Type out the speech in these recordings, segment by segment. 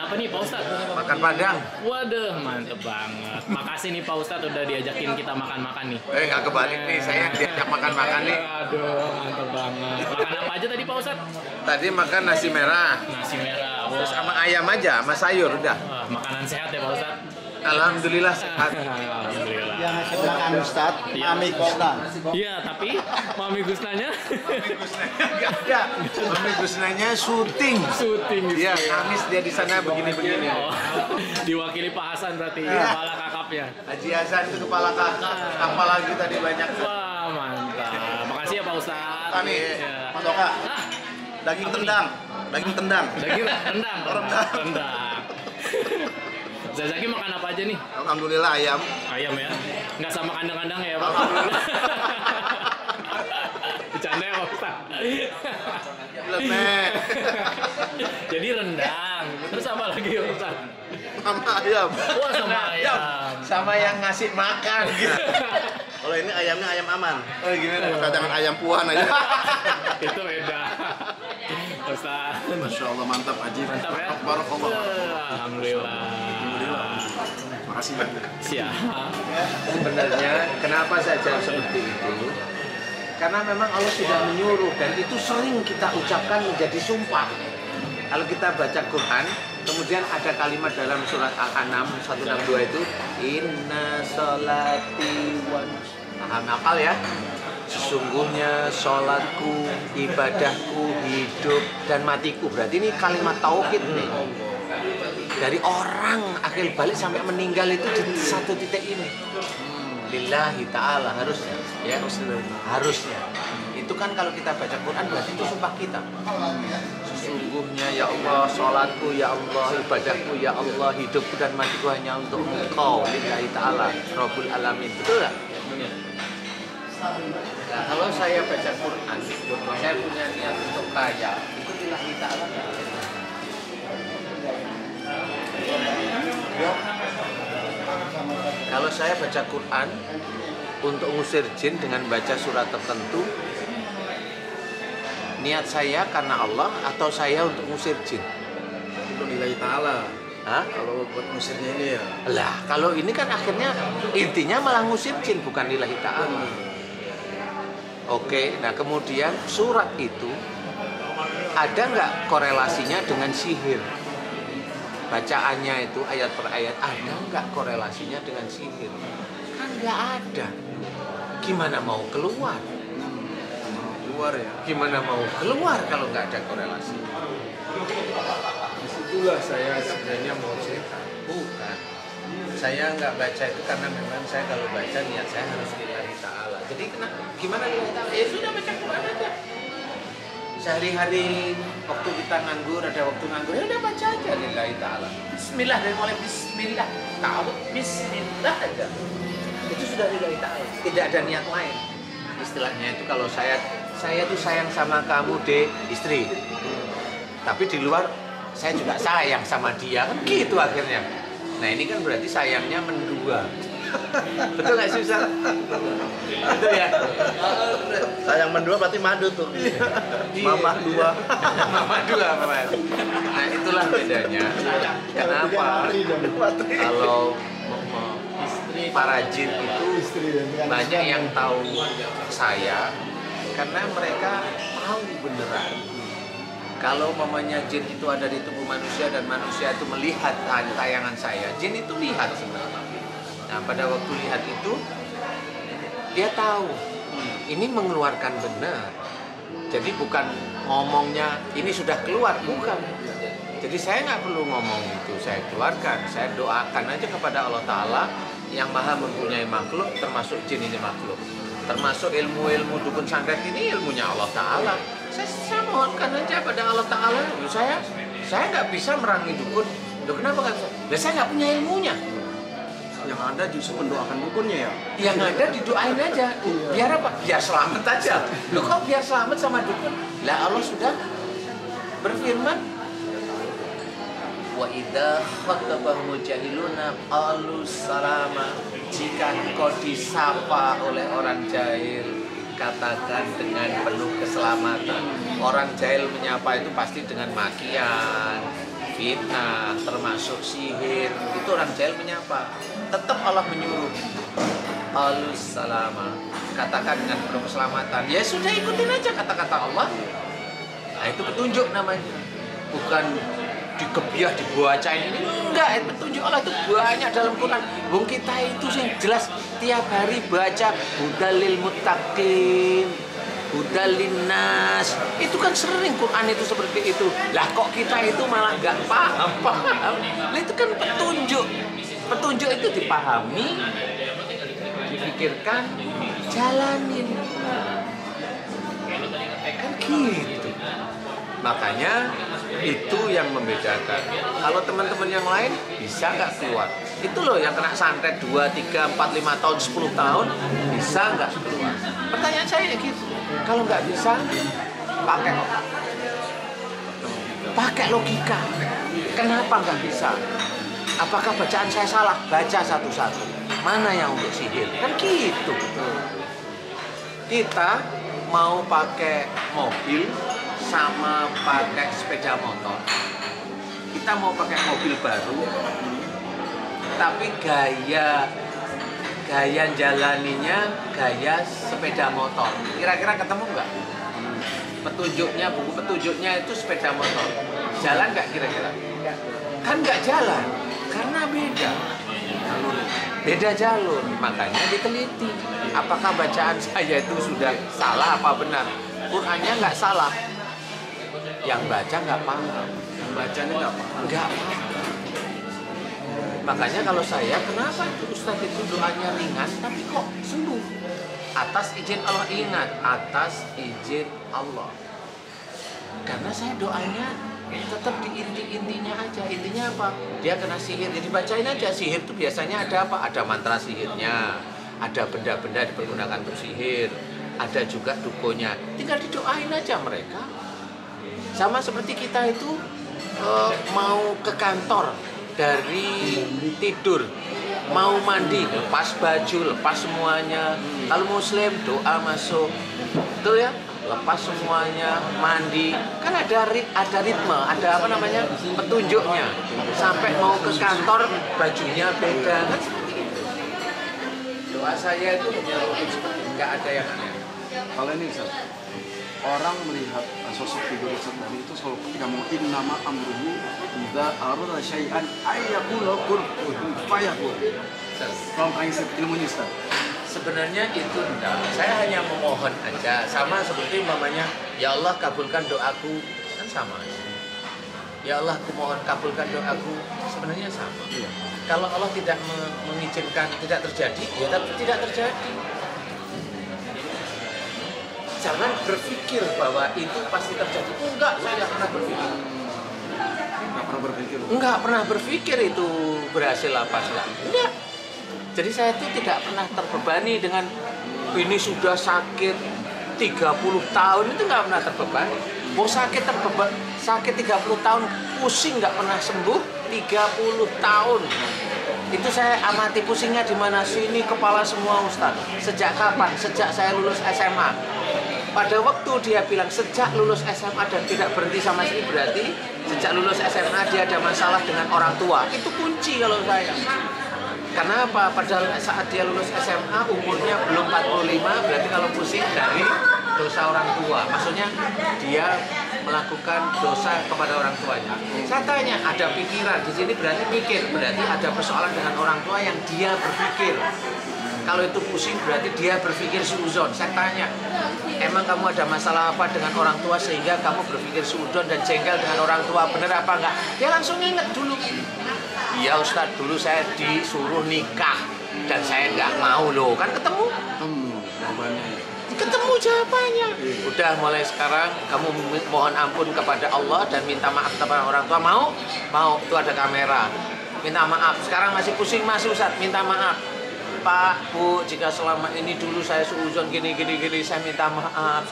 apa nih Pak Ustadz? Makan Padang. Waduh, mantep banget. Makasih nih Pak Ustadz udah diajakin kita makan-makan nih. Nggak kebalik nih, saya yang diajak makan-makan nih. Aduh, mantep banget. Makan apa aja tadi Pak Ustadz? Tadi makan nasi merah. Nasi merah. Terus sama ayam aja, sama sayur udah. Wah, makanan sehat ya Pak Ustadz? Alhamdulillah sehat. Alhamdulillah. Yang ngasih makan Ustadz, Mami Gusna. Iya, tapi Mami Gusnanya Mami Gusnanya nggak ada. Mami Gusnanya syuting. syuting gitu Iya, ya. Kamis dia di sana begini-begini. Oh, diwakili Pak Hasan berarti, kepala kakapnya. Haji Hasan itu kepala kakak. Apalagi tadi banyak. Wah, mantap. Makasih ya Pak Ustadz. Kami, Ya. Mas Oka, Hah? daging tendang. Daging tendang. Daging rendang. Rendang. Zazaki makan apa aja nih? Alhamdulillah ayam. Ayam ya? Nggak sama kandang-kandang ya Pak? Bercanda ya Pak Ustadz? Lemek. Jadi rendang. Terus apa lagi ya Ustadz? Sama ayam. Wah, sama ayam. Sama yang ngasih makan. Kalau ini ayamnya ayam aman. Oh gimana? Jangan ayam puan aja. Itu beda. Ustadz. Masya Allah, mantap Haji. Mantap ya? Barakallah. Alhamdulillah. Makasih banyak. Siap. Sebenarnya kenapa saya jawab seperti itu? Karena memang Allah sudah menyuruh dan itu sering kita ucapkan menjadi sumpah. Kalau kita baca Quran, kemudian ada kalimat dalam surat Al-An'am 162 itu Inna sholati wa hafal ya. Sesungguhnya sholatku, ibadahku, hidup dan matiku. Berarti ini kalimat tauhid nih. Dari orang akhir balik sampai meninggal itu di satu titik ini. Lillahi ta'ala harusnya ya. Harusnya. Itu kan kalau kita baca Quran berarti itu sumpah kita. Sesungguhnya ya Allah, sholatku ya Allah, ibadahku ya Allah, hidupku dan matiku hanya untuk Engkau, lillahi ta'ala, Rabbul Alamin. Betul nggak? Nah, kalau saya baca Quran, saya punya niat untuk kaya, itu lillahi ta'ala. Kalau saya baca Quran untuk ngusir jin dengan baca surat tertentu, niat saya karena Allah atau saya untuk ngusir jin? Itu nilai ta'ala. Hah? Kalau buat musirnya ini ya. Lah, kalau ini kan akhirnya intinya malah ngusir jin, bukan lillahi ta'ala. Oke, nah kemudian surat itu ada nggak korelasinya dengan sihir? Bacaannya itu ayat per ayat ada nggak korelasinya dengan sihir? Kan nggak ada. Gimana mau keluar? Keluar ya. Gimana mau keluar kalau nggak ada korelasi? Disitulah saya sebenarnya mau cerita. Bukan. Saya nggak baca itu karena memang saya kalau baca niat saya harus lillahi ta'ala. Jadi gimana lillahi ta'ala? Ya sudah baca Quran aja. Sehari-hari waktu kita nganggur, ada waktu nganggur, ya udah baca aja lillahi ta'ala. Bismillah, dari mulai bismillah. Ta'ala, bismillah aja. Itu sudah lillahi ta'ala. Tidak ada niat lain. Istilahnya itu kalau saya tuh sayang sama kamu deh, istri. Tapi di luar saya juga sayang sama dia, kan gitu akhirnya. Nah ini kan berarti sayangnya mendua. Betul nggak sih Ustaz? Betul ya? Sayang mendua berarti madu tuh. Mama dua. Mama dua, Mama. Nah itulah bedanya. Kenapa? Kalau para jin itu banyak yang tahu saya karena mereka tahu beneran. Kalau mamanya jin itu ada di tubuh manusia dan manusia itu melihat tayangan saya, jin itu lihat sebenarnya. Nah pada waktu lihat itu dia tahu ini mengeluarkan benar. Jadi bukan ngomongnya ini sudah keluar, bukan. Jadi saya nggak perlu ngomong itu, saya keluarkan, saya doakan aja kepada Allah Ta'ala yang maha mempunyai makhluk, termasuk jin ini makhluk. Termasuk ilmu-ilmu dukun santet ini ilmunya Allah Ta'ala. Saya mohonkan aja pada Allah Ta'ala. Saya nggak bisa merangi dukun. Loh, kenapa nggak bisa? Nah, saya nggak punya ilmunya. Yang ada justru mendoakan dukunnya ya. Yang ada didoain aja. Biar apa? Biar selamat aja. Loh kok biar selamat sama dukun? Lah Allah sudah berfirman, wa idza khatabahumul jahiluna qalu salama. Jika engkau disapa oleh orang jahil, katakan dengan penuh keselamatan. Orang jahil menyapa itu pasti dengan makian, fitnah, termasuk sihir. Itu orang jahil menyapa. Tetap Allah menyuruh. Alus salama. Katakan dengan penuh keselamatan. Ya sudah, ikutin aja kata-kata Allah. Nah, itu petunjuk namanya. Bukan dikebiah, dibacain ini. Enggak, petunjuk Allah itu banyak dalam Quran. Wong kita itu sih jelas tiap hari baca hudalil muttaqin, hudalin nas. Itu kan sering Quran itu seperti itu. Lah kok kita itu malah nggak paham. Lah itu kan petunjuk. Petunjuk itu dipahami, dipikirkan, jalanin. Kan gitu. Makanya itu yang membedakan. Kalau teman-teman yang lain bisa nggak keluar? Itu loh yang kena santet 2, 3, 4, 5 tahun, 10 tahun bisa nggak keluar? Pertanyaan saya gitu. Kalau nggak bisa, pakai logika. Kenapa nggak bisa? Apakah bacaan saya salah? Baca satu-satu. Mana yang untuk sihir? Kan gitu. Kita mau pakai mobil sama pakai sepeda motor. Kita mau pakai mobil baru, tapi gaya jalaninya gaya sepeda motor. Kira-kira ketemu nggak? Petunjuknya, buku petunjuknya itu sepeda motor. Jalan nggak kira-kira? Kan nggak jalan, karena beda jalur. Makanya diteliti. Apakah bacaan saya itu sudah salah apa benar? Qurannya nggak salah. Yang baca nggak paham, yang bacanya nggak paham. Makanya kalau saya, kenapa itu Ustadz itu doanya ringan, tapi kok sembuh? Atas izin Allah, ingat, atas izin Allah. Karena saya doanya tetap di intinya aja. Intinya apa? Dia kena sihir, jadi bacain aja. Sihir itu biasanya ada apa? Ada mantra sihirnya, ada benda-benda dipergunakan untuk sihir, ada juga dukonya. Tinggal didoain aja mereka. Sama seperti kita itu mau ke kantor dari tidur, mau mandi, lepas baju, lepas semuanya. Kalau Muslim doa masuk, betul ya? Lepas semuanya, mandi. Kan ada ritme, ada apa namanya, petunjuknya. Sampai mau ke kantor bajunya beda, kan seperti itu. Doa saya itu seperti nggak ada yang aneh. Kalau ini Ustaz, orang melihat sosok figur Ustaz tadi itu selalu ketika mau nama amruhu idza arada syai'an ayyaqula kun fayakun. Kalau prinsip ilmunya Ustaz, sebenarnya itu enggak. Saya hanya memohon aja, sama seperti mamanya, ya Allah kabulkan doaku, kan sama. Ya Allah aku mohon kabulkan doaku, sebenarnya sama. Iya. Kalau Allah tidak mengizinkan tidak terjadi, ya tidak terjadi. Jangan berpikir bahwa itu pasti terjadi. Enggak, saya tidak pernah berpikir. Enggak pernah berpikir itu berhasil apa enggak. Enggak. Jadi saya itu tidak pernah terbebani dengan ini sudah sakit 30 tahun, itu enggak pernah terbebani. Mau sakit 30 tahun, pusing nggak pernah sembuh 30 tahun. Itu saya amati pusingnya di mana sini kepala semua Ustaz. Sejak kapan? Sejak saya lulus SMA. Pada waktu dia bilang sejak lulus SMA dan tidak berhenti sama sekali, berarti sejak lulus SMA dia ada masalah dengan orang tua. Itu kunci kalau saya. Karena apa? Padahal saat dia lulus SMA umurnya belum 45, berarti kalau pusing dari dosa orang tua. Maksudnya dia melakukan dosa kepada orang tuanya. Saya tanya, ada pikiran di sini berarti mikir, berarti ada persoalan dengan orang tua yang dia berpikir. Kalau itu pusing berarti dia berpikir suudzon. Saya tanya, emang kamu ada masalah apa dengan orang tua sehingga kamu berpikir suudzon dan jengkel dengan orang tua, benar apa enggak? Dia langsung ingat dulu. Iya Ustadz, dulu saya disuruh nikah dan saya nggak mau loh, kan ketemu? Ketemu jawabannya. Udah mulai sekarang kamu mohon ampun kepada Allah dan minta maaf kepada orang tua. Mau? Mau, itu ada kamera. Minta maaf, sekarang masih pusing masih Ustadz, minta maaf. Pak, Bu, jika selama ini dulu saya suudzon gini, saya minta maaf,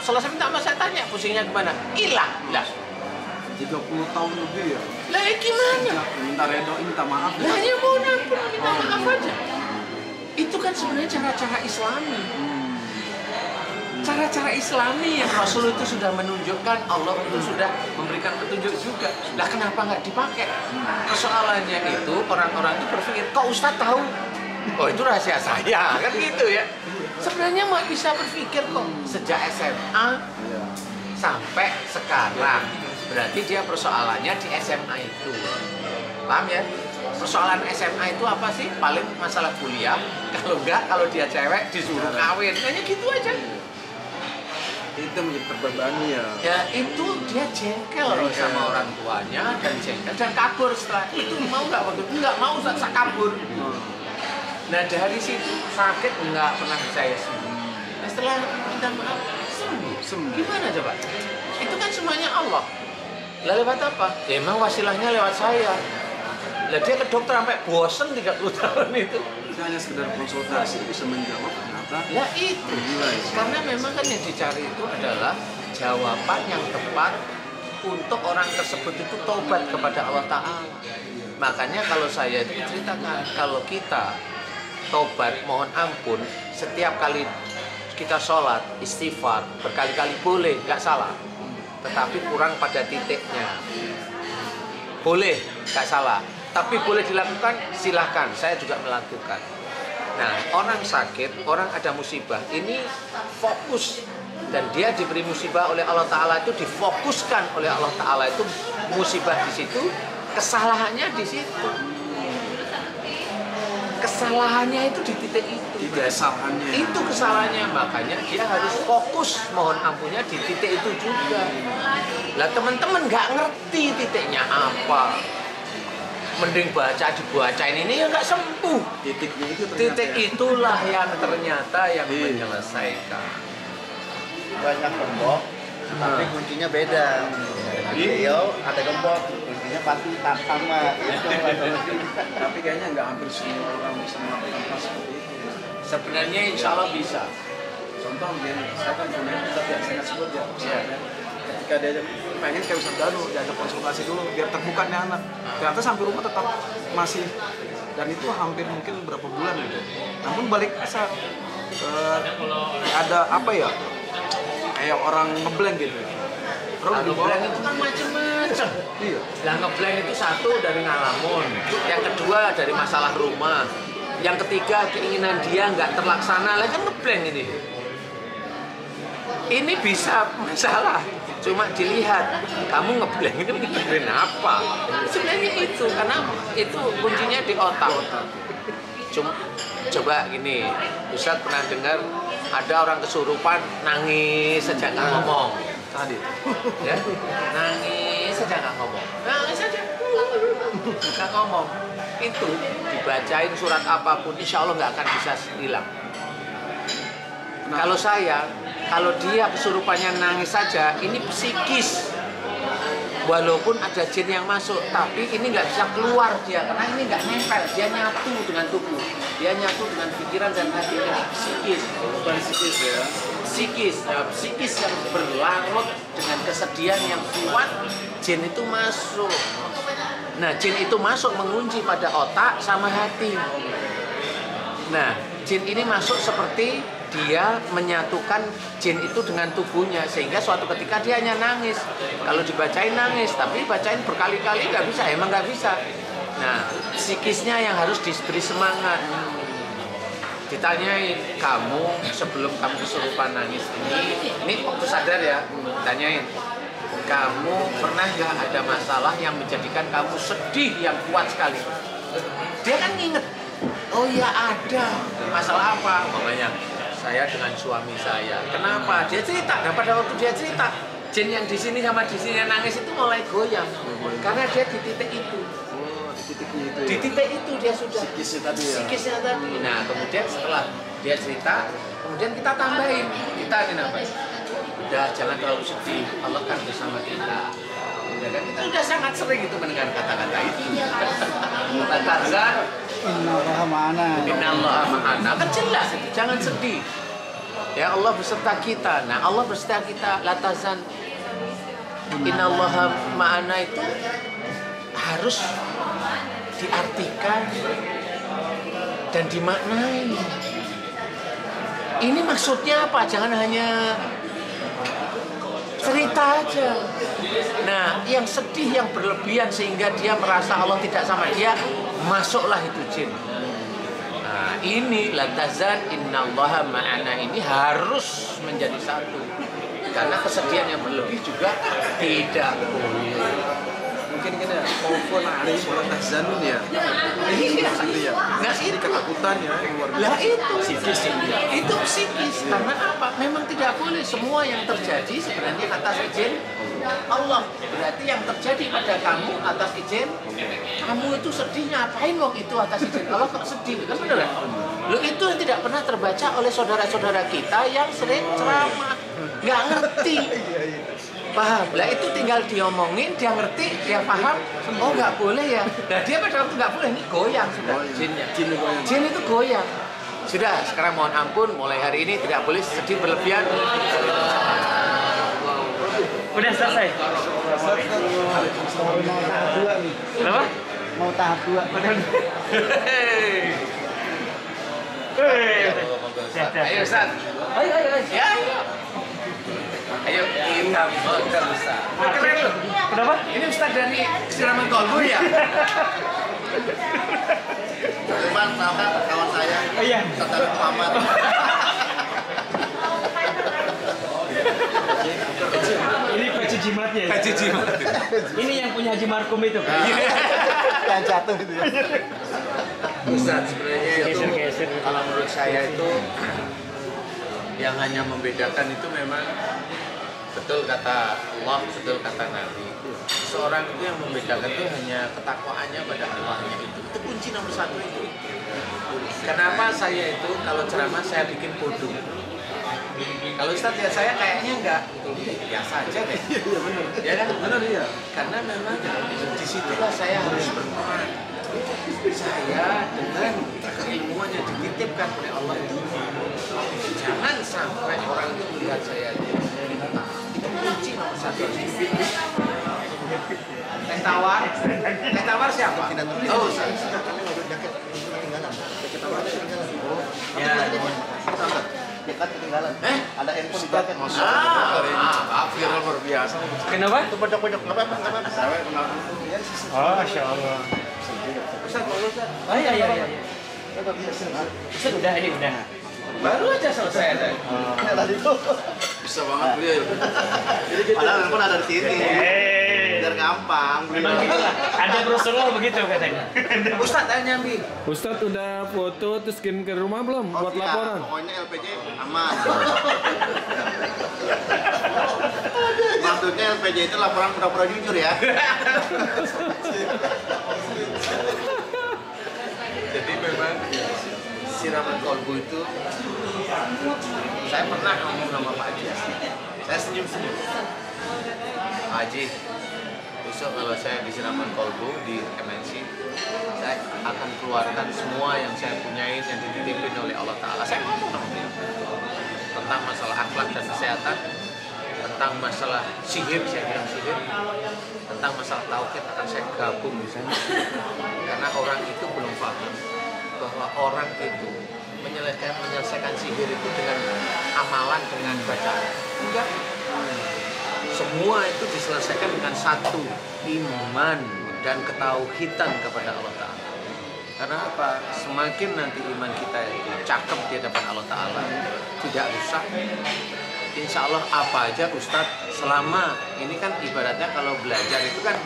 Selesai minta maaf, saya tanya pusingnya kemana? Hilang, lah. 30 tahun lebih ya? Lah gimana? Minta redo, minta maaf. Lah ya mohon ampun, minta maaf aja. Itu kan sebenarnya cara-cara Islami. cara-cara Islami yang Rasul itu sudah menunjukkan, Allah itu sudah memberikan petunjuk juga. Lah kenapa nggak dipakai? Persoalannya itu orang-orang itu berpikir, kok Ustadz tahu? Oh itu rahasia saya, kan gitu ya. Sebenarnya mau bisa berpikir kok sejak SMA sampai sekarang. Berarti dia persoalannya di SMA itu. Paham ya? Persoalan SMA itu apa sih? Paling masalah kuliah. Kalau enggak, kalau dia cewek disuruh kawin. Hanya gitu aja. Itu menjadi terbebani ya. Ya itu dia jengkel sama orang tuanya dan jengkel dan kabur setelah itu. Mau nggak waktu itu? Nggak mau, saya kabur. Nah dari situ sakit nggak pernah saya sembuh. Nah, setelah minta maaf sembuh. Gimana coba? Itu kan semuanya Allah. Lah lewat apa? Ya, emang wasilahnya lewat saya. Lah dia ke dokter sampai bosen 30 tahun itu. Hanya sekedar konsultasi bisa menjawab ternyata. Ya itu. Karena memang kan yang dicari itu adalah jawaban yang tepat untuk orang tersebut itu taubat kepada Allah Ta'ala. Makanya kalau saya itu ceritakan, kalau kita taubat mohon ampun setiap kali kita sholat istighfar berkali-kali boleh, nggak salah, tetapi kurang pada titiknya. Boleh, nggak salah, tapi boleh dilakukan, silahkan, saya juga melakukan. Nah, orang sakit, orang ada musibah, ini fokus dan dia diberi musibah oleh Allah Ta'ala itu difokuskan oleh Allah Ta'ala itu musibah di situ, kesalahannya di situ. Kesalahannya itu di titik itu. Kesalahannya. Itu kesalahannya, makanya dia harus fokus mohon ampunnya di titik itu juga. Lah teman-teman nggak ngerti titiknya apa. Mending dibacain ini ya nggak sembuh. Titiknya itu Titik itulah yang ternyata yang menyelesaikan. Banyak gembok, tapi kuncinya beda. Beliau ada gembok, kuncinya pasti tak sama. Tapi kayaknya nggak hampir semua orang bisa melakukan hal seperti itu. Sebenarnya insya Allah bisa. Contoh begini, saya kan punya ustadz yang saya nggak sebut ya. Ketika dia pengen kayak Ustadz Danu, diajak konsultasi dulu biar terbuka nih anak. Ternyata sampai rumah tetap masih, dan itu hampir mungkin berapa bulan gitu. Namun balik asa ada apa ya? Kayak orang ngeblank gitu. Kalau ngeblank itu kan macam-macam. Iya. Yang ngeblank itu satu dari ngalamun, yang kedua dari masalah rumah, yang ketiga keinginan dia nggak terlaksana, lah kan ngeblank ini. Ini bisa masalah, cuma dilihat kamu ngeblank itu mikirin apa. Sebenarnya itu, karena itu kuncinya di otak. Cuma coba gini, Ustadz pernah dengar ada orang kesurupan nangis sejak nggak ngomong. Tadi. Ya, nangis saja nggak ngomong, nangis saja nggak ngomong. Itu dibacain surat apapun, insya Allah nggak akan bisa hilang. Kalau kalau dia kesurupannya nangis saja, ini psikis. Walaupun ada jin yang masuk, tapi ini nggak bisa keluar dia, karena ini nggak nempel, dia nyatu dengan tubuh, dia nyatu dengan pikiran dan hati. Ini psikis, bukan psikis ya. Psikis yang berlarut dengan kesedihan yang kuat, jin itu masuk. Nah, jin itu masuk mengunci pada otak sama hati. Nah, jin ini masuk seperti dia menyatukan jin itu dengan tubuhnya, sehingga suatu ketika dia hanya nangis. Kalau dibacain nangis, tapi bacain berkali-kali nggak bisa, emang nggak bisa. Nah, psikisnya yang harus diberi semangat. Ditanyain, kamu sebelum kamu kesurupan nangis ini waktu sadar ya, tanyain, kamu pernah nggak ada masalah yang menjadikan kamu sedih yang kuat sekali? Dia kan nginget, oh ya ada. Masalah apa? Makanya saya dengan suami saya. Kenapa? Dia cerita. Nah pada waktu dia cerita, jin yang di sini sama di sini yang nangis itu mulai goyang, karena dia di titik itu. Titiknya itu. Di titik itu dia sudah. Psikisnya tadi ya. Psikisnya tadi. Nah kemudian setelah dia cerita, kemudian kita tambahin, kita nambahin. Udah jangan terlalu sedih, Allah kan bersama kita. Ya kan? Kita udah sangat sering itu mendengar kata-kata itu. La tahzan, Innallaha ma'ana. innallaha ma'ana. Kan jelas itu, jangan sedih. Ya Allah beserta kita. Nah Allah beserta kita. La tahzan, innallaha ma'ana itu harus diartikan dan dimaknai. ini maksudnya apa? Jangan hanya cerita aja. Nah, yang sedih, yang berlebihan sehingga dia merasa Allah tidak sama dia, masuklah itu jin. Nah, ini latazan innallaha ma'ana ini harus menjadi satu. Karena kesedihan yang berlebih juga tidak boleh. Mungkin kita kofon alim wala tahzanun ya. Iya. Gitu ya. Nah, Jadi itu. ketakutan ya yang luar biasa. Lah itu itu psikis. Karena apa? Memang tidak boleh semua yang terjadi sebenarnya atas izin Allah. Berarti yang terjadi pada kamu atas izin kamu itu sedihnya apain wong itu atas izin Allah kok sedih kan benar? Lo itu yang tidak pernah terbaca oleh saudara-saudara kita yang sering ceramah nggak ngerti. Paham? Lah itu tinggal diomongin, dia ngerti, dia paham. Oh nggak boleh ya. Nah dia pada waktu nggak boleh ini goyang sudah jinnya. Jin itu goyang. Sudah sekarang mohon ampun mulai hari ini tidak boleh sedih berlebihan. Udah selesai. Mau tahap 2 nih. Kenapa? Mau tahap 2. Ayo Ustaz. Ayo. Ya. Ayo kita makan Ustaz. Keren loh. Kenapa? Ini Ustaz dari Siraman Kolbu ya? Cuman tahu kan kawan saya. Iya. Saudara Muhammad. Ini peci jimatnya. Ya? Haji Jimat. Ini yang punya Haji Markum itu. Yang jatuh gitu ya. Ustaz sebenarnya itu Geser. kalau menurut saya itu yang hanya membedakan itu memang betul kata Allah, betul kata Nabi. Seorang itu yang membedakan itu hanya ketakwaannya pada Allahnya itu kunci nomor satu itu. Kenapa saya itu kalau ceramah saya bikin bodoh? Kalau Ustaz lihat saya kayaknya enggak biasa aja deh. Iya benar. Ya kan? Benar iya. Karena memang disitulah saya harus berperan. Saya dengan keilmuan yang dititipkan oleh Allah itu jangan sampai orang itu melihat saya itu kunci nomor satu. Teh tawar siapa? Oh, saya. Ya. Dekat ketinggalan. Ada handphone di jaket. Viral luar biasa. Kenapa? Itu pojok-pojok nggak apa-apa, nggak apa-apa. Oh, Masya Allah. Ustaz, mau Ustaz? Oh iya. Ustaz udah ini udah. Baru aja selesai ada. Tadi itu. Bisa banget beliau. Padahal handphone ada di sini. Biar gampang. Memang gitu lah. Ada Rasulullah begitu katanya. Ustaz tanya Bi. Ustadz udah foto terus kirim ke rumah belum Oh, buat iya. laporan? Pokoknya LPG aman. Maksudnya LPG itu laporan pura-pura jujur ya. Jadi memang siraman kolbu itu saya pernah ngomong sama Pak Haji. Saya senyum-senyum. Pak Haji, besok kalau saya di siraman kolbu di MNC, saya akan keluarkan semua yang saya punyai yang dititipin oleh Allah Ta'ala. Saya ngomong sama beliau tentang masalah akhlak dan kesehatan, tentang masalah sihir, saya bilang sihir, tentang masalah tauhid akan saya gabung di sana. Karena orang itu belum paham bahwa orang itu menyelesaikan sihir itu dengan amalan, dengan bacaan. Enggak. Semua itu diselesaikan dengan satu, iman dan ketauhidan kepada Allah Ta'ala. Karena apa? Semakin nanti iman kita itu cakep di hadapan Allah Ta'ala, tidak rusak, insya Allah apa aja Ustadz, selama ini kan ibaratnya kalau belajar itu kan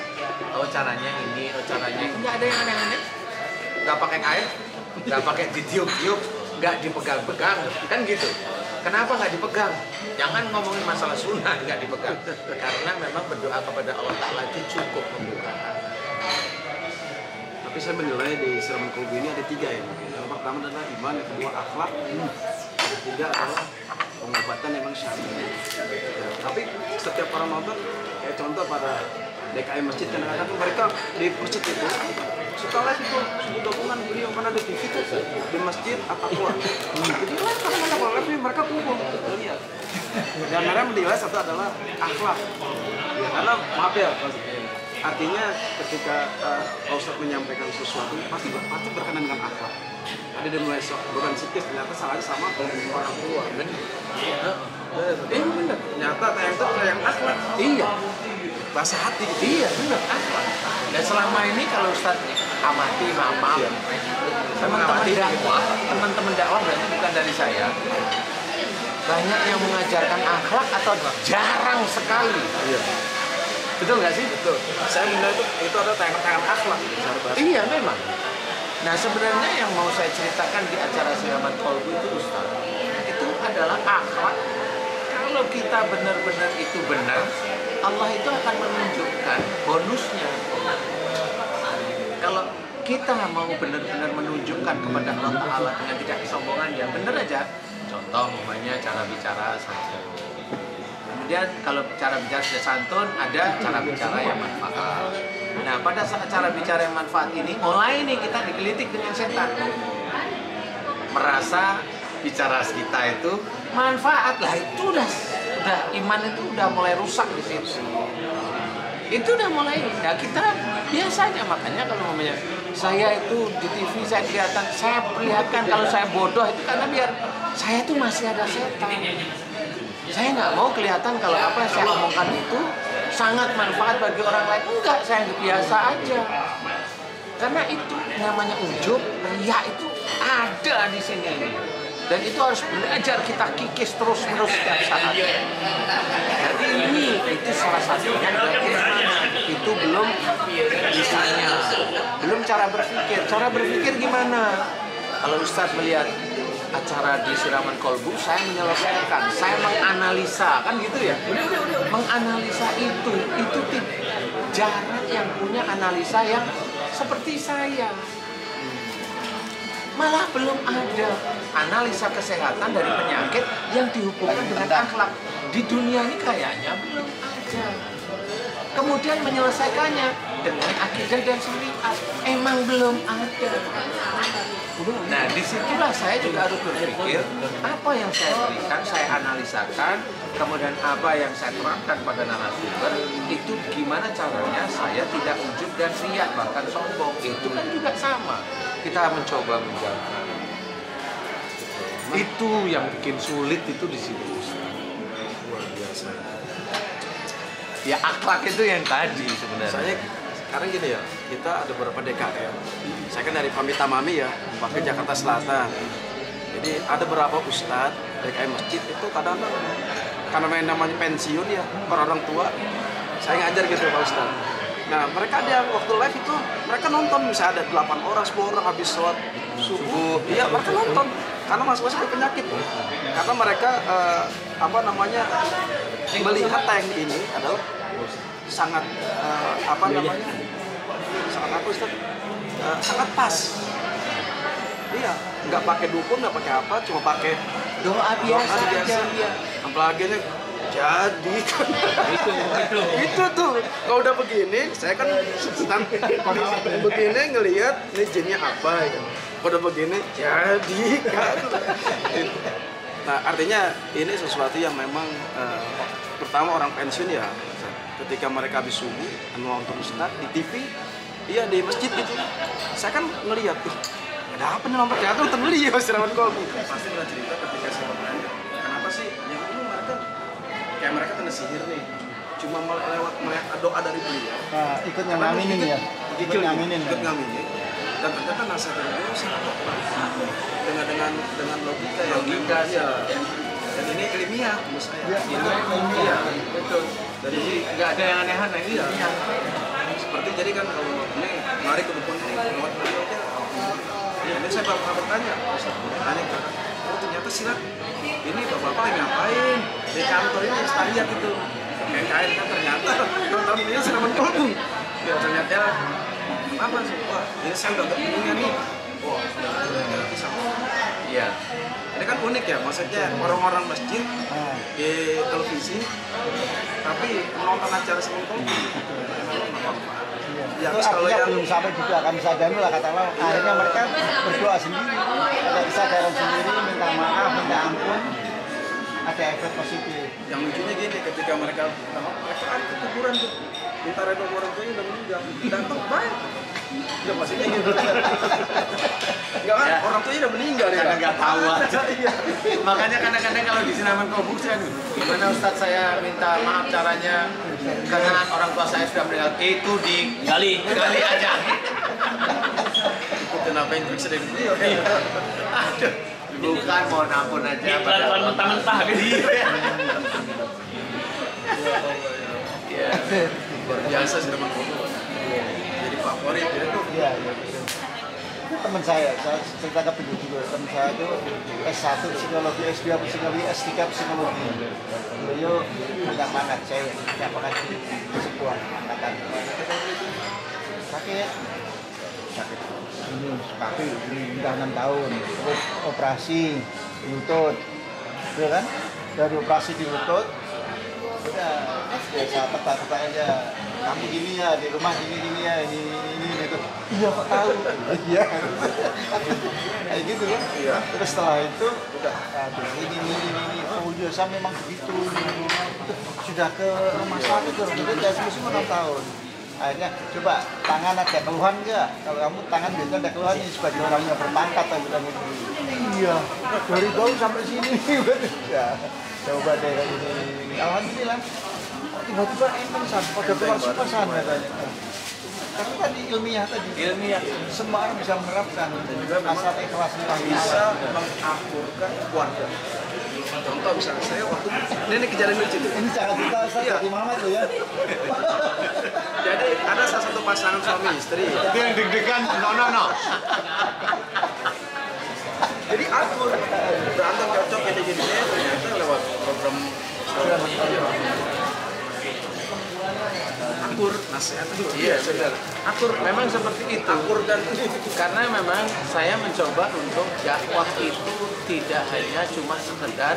oh caranya ini, oh caranya ini, nggak ada yang aneh-aneh, nggak pakai air, nggak pakai ditiup-tiup, nggak dipegang-pegang, kan gitu. Kenapa nggak dipegang? Jangan ngomongin masalah sunnah nggak dipegang, karena memang berdoa kepada Allah Ta'ala itu cukup membuka hati. Tapi saya menilai di siraman kolbu ini ada 3 ya. Yang pertama adalah iman, yang kedua akhlak, yang ketiga adalah pengobatan memang syar'i. Ya, tapi setiap orang nonton, kayak contoh pada DKI masjid kadang-kadang mereka di masjid itu suka live itu sebuah gabungan beliau kan ada TV itu di masjid At-Taqwa. Jadi kadang-kadang kalau live mereka kumpul lihat. Dan mereka menilai satu adalah akhlak. Ya karena maaf ya Artinya ketika Pak Ustadz menyampaikan sesuatu pasti berkenan dengan akhlak. Ada dia mulai bukan sikis, ternyata salahnya sama orang tua. Iya benar. Ternyata itu yang akhlak. Iya, Bahasa hati gitu. iya benar akhlak. Dan selama ini kalau Ustadz amati, maaf, teman-teman dakwah berarti bukan dari saya. Banyak yang mengajarkan akhlak atau jarang sekali. Iya. Betul nggak sih? Betul. Saya menilai itu ada tangan akhlak. Iya memang. Nah sebenarnya yang mau saya ceritakan di acara Siraman Kolbu itu Ustaz, itu adalah akhlak. Kalau kita benar-benar itu benar, Allah itu akan menunjukkan bonusnya. Kalau kita mau benar-benar menunjukkan kepada Allah Ta'ala dengan tidak kesombongan, ya benar aja. Contoh umpamanya cara bicara santun. Kemudian kalau cara bicara sudah santun, ada cara bicara yang manfaat. Nah pada saat cara bicara yang manfaat ini, mulai nih kita digelitik dengan setan. Merasa bicara kita itu manfaat lah, itu udah iman itu udah mulai rusak di situ. Itu udah mulai. Nah kita biasanya makanya kalau namanya saya itu di TV saya kelihatan, saya perlihatkan kalau saya bodoh itu karena biar saya tuh masih ada setan. Saya nggak mau kelihatan kalau apa yang saya omongkan itu sangat manfaat bagi orang lain. Enggak, saya biasa aja. Karena itu namanya ujub, riya itu ada di sini. Dan itu harus belajar kita kikis terus-menerus setiap saat. Jadi ini itu salah satunya bagaimana itu belum misalnya, belum cara berpikir. Cara berpikir gimana? Kalau Ustadz melihat acara di Siraman Kolbu, saya menyelesaikan, saya menganalisa, kan gitu ya? Menganalisa itu jarang yang punya analisa yang seperti saya. Malah belum ada analisa kesehatan dari penyakit yang dihubungkan dengan akhlak. Di dunia ini kayaknya belum ada. Kemudian menyelesaikannya dengan akidah dan syariat, emang belum ada. Nah disitulah saya juga harus berpikir apa yang saya berikan, saya analisakan, kemudian apa yang saya terangkan pada narasumber itu gimana caranya saya tidak ujub dan riya bahkan sombong. Itu kan juga sama, kita mencoba menjaga. Itu yang bikin sulit itu di situ. Luar biasa. Ya akhlak itu yang tadi sebenarnya. Saya sekarang gini ya, kita ada beberapa DKM. Saya kan dari Pamitamami ya, ke Jakarta Selatan. Jadi ada beberapa ustadz DKM masjid itu kadang-kadang karena main namanya pensiun ya, orang tua, saya ngajar gitu Pak Ustadz. Nah mereka ada yang waktu live itu mereka nonton, misalnya ada 8 orang, 10 orang habis sholat subuh, iya mereka nonton karena masing-masing berpenyakit. Karena mereka melihat tayang ini adalah sangat sangat pas. Iya, nggak pakai dukun, nggak pakai apa, cuma pakai doa biasa aja. Apalagi nih jadi itu tuh kalau udah begini, saya kan begini ngelihat ini jinnya apa ya. Kalau udah begini jadi kan. Nah artinya ini sesuatu yang memang pertama orang pensiun ya, ketika mereka habis subuh nonton ustadz di TV, iya di masjid gitu, saya kan ngelihat tuh ada apa nih nonton, ternyata nonton beliau Siraman Kolbu. Pasti udah cerita ketika saya bertanya kenapa sih yang ini mereka kayak mereka kena sihir nih, cuma melihat doa dari beliau. Nah, ikut ngaminin ya, ikut ngaminin dan ternyata nasihat dari beliau sangat tepat dengan logika yang ya. Dan ini ilmiah menurut saya. Iya, betul. Jadi Nggak ada yang aneh-aneh. iya. Seperti jadi kan kalau ini mari ke dukun buat beliau aja. Ini saya pernah bertanya, tanya oh ternyata silat ini bapak lagi ngapain di kantor ini saya lihat itu kayak kain kan ternyata nonton ini Siraman Kolbu. Ya ternyata apa sih? Wah ini saya udah kepikiran nih. Wah nanti sama. Iya. Ini kan unik ya, maksudnya orang-orang masjid di televisi tapi menonton acara Siraman Kolbu. Ya, itu artinya belum sampai juga akan sadar lah katakanlah akhirnya mereka berdoa sendiri, ada kesadaran sendiri, minta maaf, minta ampun, ada efek positif. Yang lucunya gini, ketika mereka ada kuburan tuh minta redo sama orang tuanya udah meninggal, datang baik. Ya maksudnya gitu. Enggak kan, Ya. orang tuanya udah meninggal ya. Karena nggak tahu aja. Iya. Makanya kadang-kadang kalau di Sinaman Kobuk saya gimana Ustadz saya minta maaf caranya karena orang tua saya sudah meninggal, itu Gali. digali aja. Ikutin apa yang presiden itu. Aduh, bukan mohon ampun aja. Ini pelan-pelan mentah-mentah gitu. Iya. Luar biasa sih teman jadi favorit ya. Iya, iya. Itu teman saya cerita ke Pindu juga. Teman saya itu S1 psikologi, S2 psikologi, S3 psikologi. Beliau punya pangkat cewek, punya pangkat di sebuah angkatan. Sakit, kaki udah 6 tahun, terus operasi di lutut, ya kan? Dari operasi di lutut, udah biasa tebak-tebak aja. Kamu gini ya, di rumah gini ya, ini itu. Iya kok tahu? Iya. Kayak gitu kan? Iya. Terus setelah itu udah aduh, ini. Oh iya, saya memang begitu. Sudah ke rumah sakit udah jadi 6 tahun. Akhirnya coba tangan ada keluhan nggak? Kalau kamu tangan biasa ada keluhan nih sebagai orang yang berpangkat atau bilang gitu. Iya, dari bawah sampai sini. Ya, coba deh kayak ini. Alhamdulillah. Tiba-tiba enteng san, pada keluar semua san katanya. Tapi tadi ilmiah tadi. Ilmiah. Semua orang bisa menerapkan asal ikhlas Bisa mengakurkan keluarga. Contoh misalnya saya waktu ini kejadian lucu tuh. Ini cara kita Ustaz Iya. dari Muhammad loh ya. Jadi ada salah satu pasangan suami istri. Itu yang deg-degan, no. Jadi akur, berantem cocok gini-gini. Ternyata lewat program akur, nasihat itu. Iya, benar. Akur, memang seperti itu. Akur dan Karena memang saya mencoba untuk dakwah itu tidak hanya cuma sekedar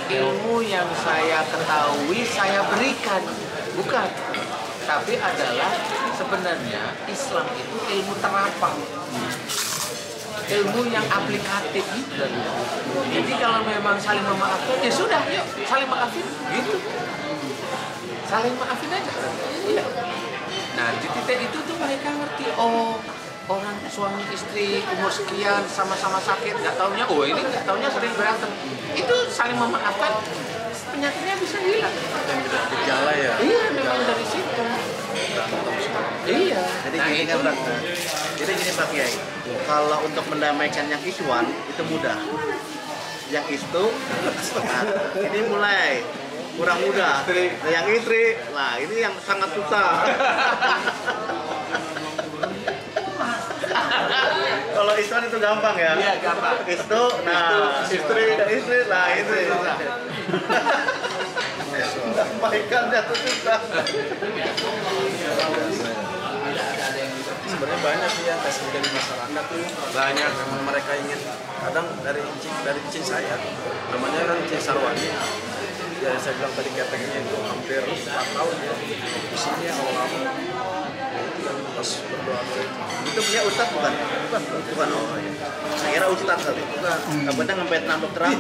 ilmu yang saya ketahui saya berikan, bukan. Tapi adalah sebenarnya Islam itu ilmu terapang, ilmu yang aplikatif. Jadi kalau memang saling memaafkan, ya sudah, yuk saling maafin, gitu. Saling maafin aja. Iya. Nah di titik itu tuh mereka ngerti, oh orang suami istri umur sekian sama-sama sakit, nggak taunya, oh ini nggak taunya sering berantem. Itu saling memaafkan, penyakitnya bisa hilang. yang tidak bergejala ya. Iya, memang dari situ. Iya. Jadi Nah, gini kan itu- Pak. Jadi gini Pak Kiai. Kalau untuk mendamaikan yang ikhwan itu mudah. Yang itu nah, ini mulai kurang mudah. Nah, yang istri, lah ini yang sangat susah. Kalau ikhwan itu gampang ya. Iya, gampang. Itu, nah istri, lah itu. Mendamaikannya itu susah. Sebenarnya banyak sih yang tes dari masyarakat tuh banyak memang mereka ingin kadang dari cing saya namanya kan cing Sarwani ya saya bilang tadi keteknya itu hampir 4 tahun ya di sini awal pas berdoa Itu punya ustad bukan? Bukan. Oh iya. Saya kira ustad kali. bukan Takutnya sampai nambah terang.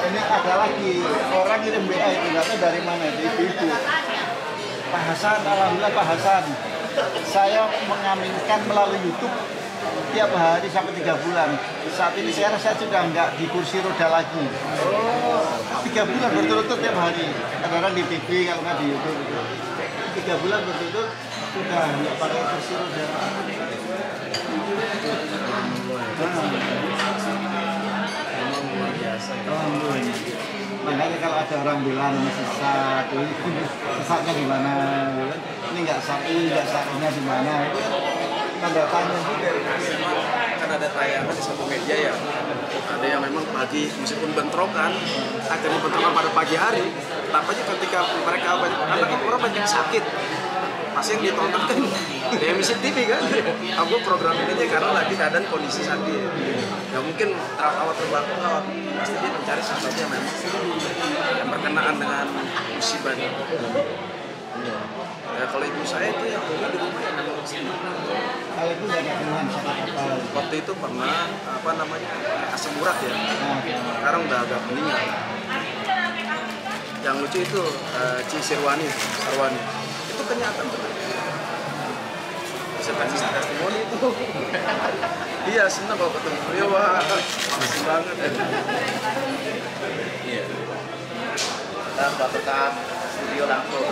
Ini ada lagi orang kirim WA itu nggak tahu dari mana, di ibu. Pak Hasan, alhamdulillah Pak Hasan. Saya mengaminkan melalui YouTube tiap hari sampai 3 bulan. Saat ini saya sudah nggak di kursi roda lagi. 3 bulan berturut-turut tiap hari. Kadang-kadang di TV kalau nggak di YouTube. 3 bulan berturut-turut sudah nggak pakai kursi roda. Alhamdulillah. Makanya kalau ada orang bilang sesat, sesatnya gimana? Ini nggak sakitnya di mana? Itu tanda tanya juga. kan ada tayangan di satu media ya ada yang memang pagi meskipun bentrokan akhirnya bentrokan pada pagi hari tapi ketika mereka anak orang banyak sakit pasti yang ditonton kan di emisi TV kan aku program ini aja karena lagi keadaan kondisi sakit nggak mungkin awal terbang pasti dia mencari sesuatu yang memang yang berkenaan dengan musibah ya kalau ibu saya itu yang punya di rumah yang memang Kalau itu nggak ada keluhan sakit apa? waktu itu pernah apa namanya asam urat ya sekarang udah agak meninggal yang lucu itu Ci Sirwani itu kenyataan betul. Bisa kasih testimoni itu. Iya, senang kalau ketemu beliau. Wah, makasih banget. Iya. Kita tetap studio langsung.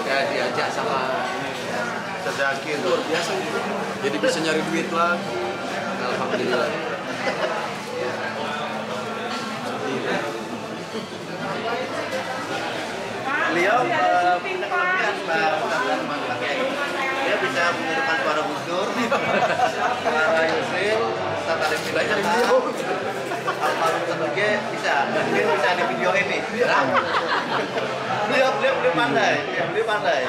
Ya diajak sama Sedaki Luar biasa itu. Jadi bisa nyari duit lagi. Alhamdulillah. Beliau punya kelebihan dia bisa menirukan suara Gus Dur, suara Yusril, serta dari belajar beliau. Almarhum Sebagai bisa, mungkin bisa di video ini. Beliau pandai, beliau pandai.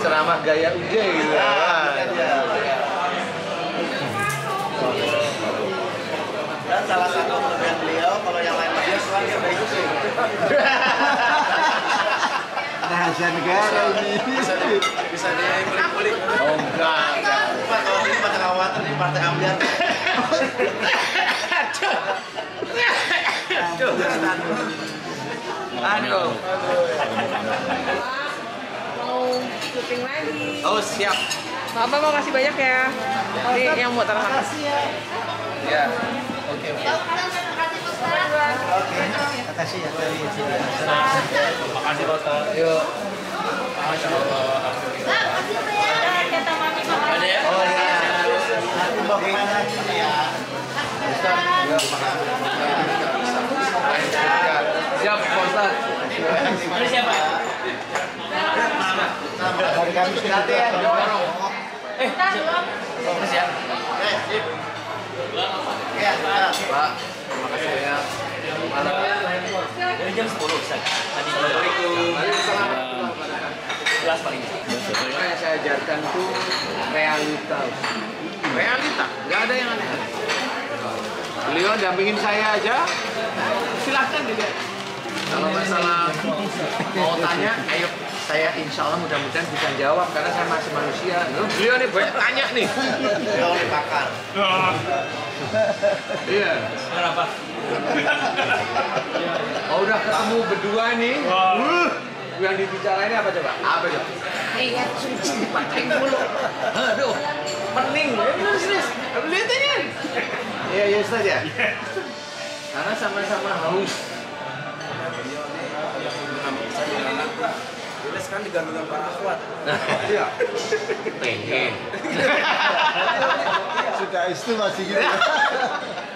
Ceramah gaya UJ gitu. Dan salah satu kelebihan beliau, kalau yang lain dia suara dia udah ikutin. Rahasia negara ini. Bisa dikulik-kulik. Oh enggak. Pak, kalau ini Partai Khawatir, ini Partai Ambiar. Aduh. Mau syuting lagi. Oh siap. Bapak mau kasih banyak ya. Ini yang mau terima kasih ya. Ya. Oke. Makasih ya dari sini. Makasih Pak Ustaz. Yuk. Masya Allah. Ada ya? Oh iya. Nanti mau kemana ya? Siap, Pak Ustaz. Ini siapa? Dari kami Nanti ya, dorong. Terus ya? Iya, Pak. Terima kasih ya. Dari jam 10 Ustaz. Tadi Waalaikumsalam. kelas paling. Apa yang saya ajarkan tuh realita. Realita, nggak ada yang aneh. Beliau dampingin saya aja, silahkan dilihat. Kalau masalah mau tanya, ayo saya insya Allah mudah-mudahan bisa jawab karena saya masih manusia. Beliau nih banyak tanya nih. Beliau nih pakar. Iya. Kenapa? Oh udah ketemu berdua nih. Yang dibicarain apa coba? Apa coba? Ayat suci dipakai mulu. Aduh, pening. Serius. Lihat aja. Iya, iya Ustaz ya. Karena sama-sama haus. Boleh sekarang digantungkan Pak Akhwat. Iya. Pengen. Sudah itu masih gitu.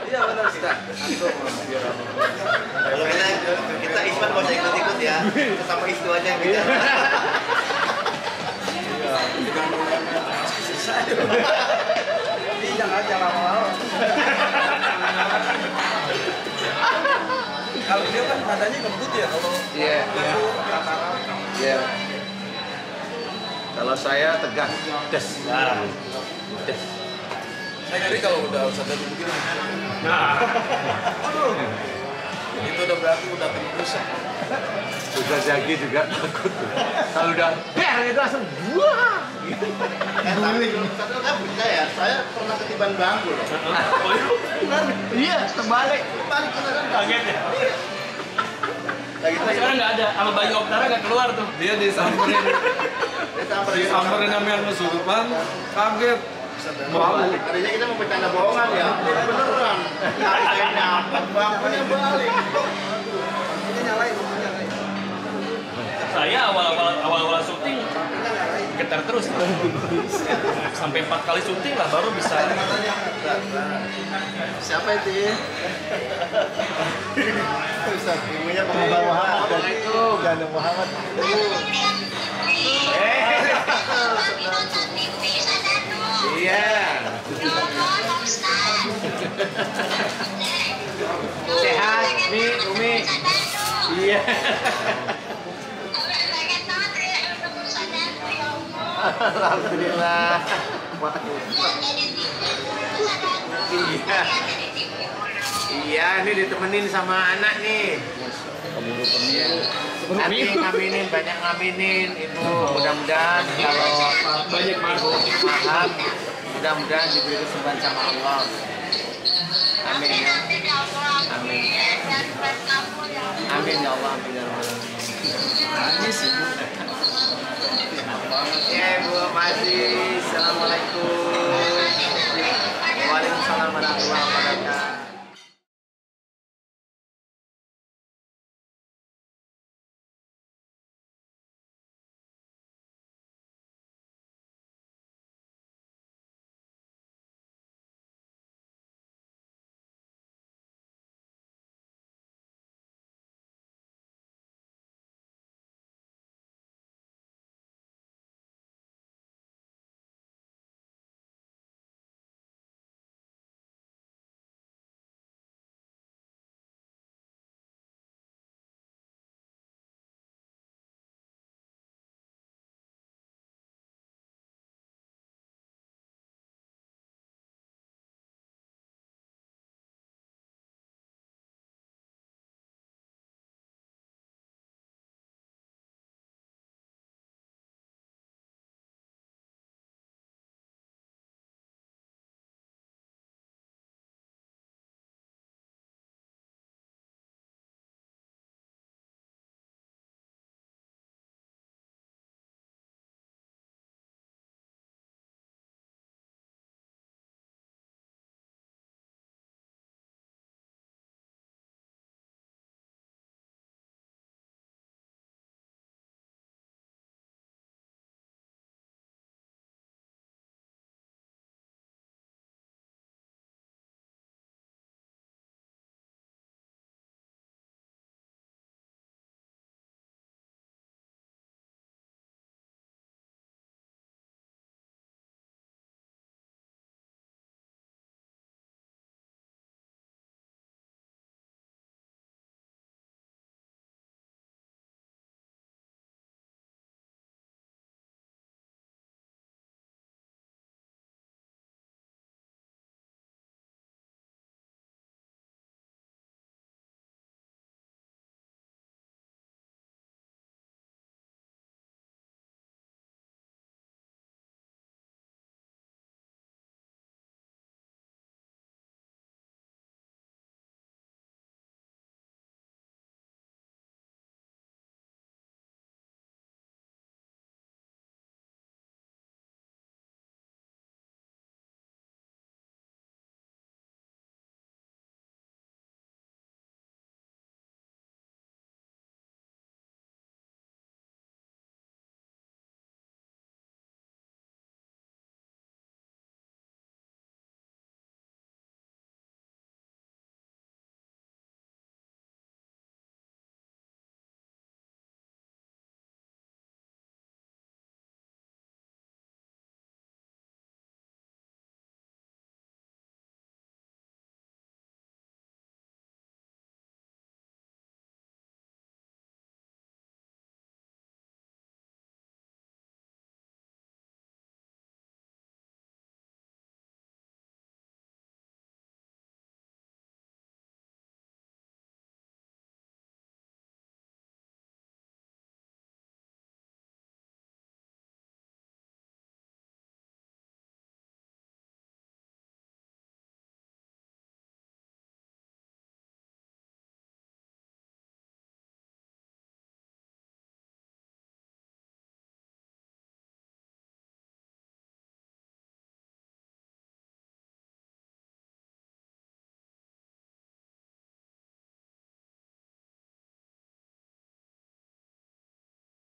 Iya benar Ustaz. Kita Isman mau ikut-ikut ya. Sama Istu aja yang bicara. Digantungkan susah. Jangan lama-lama. Kalau dia kan nadanya lembut ya kalau Iya. Iya. Kalau saya tegas. Des. Des. saya ngeri kalau udah Ustaz Dadu begini. Itu udah berarti udah tembus. Sudah Zaki juga takut. Kalau udah itu langsung wah. Tapi satu kan bisa ya, saya pernah ketiban bangku loh. Iya, terbalik. Balik beneran. Kaget ya? Lagi Tapi sekarang nggak ada. Sama Bayu Oktara nggak keluar tuh. Dia disamperin, disamperin sama yang kesurupan, kaget. Mau Tadinya kita mau bercanda bohongan ya, beneran. Tapi saya nyampe bangkunya balik. Ini nyalain. Saya awal-awal syuting getar terus. Sampai 4 kali syuting lah baru bisa. Siapa itu ya? Ustaz, ibunya penghafal Muhammad. Assalamualaikum. Ganda Muhammad. Iya. Sehat, Mi, Umi. Iya. Alhamdulillah. Iya. Iya, ini ditemenin sama anak nih. Iya. Nanti ngaminin, banyak ngaminin. Ibu mudah-mudahan kalau banyak ibu paham, mudah-mudahan diberi kesempatan sama Allah. Amin ya. Amin. Amin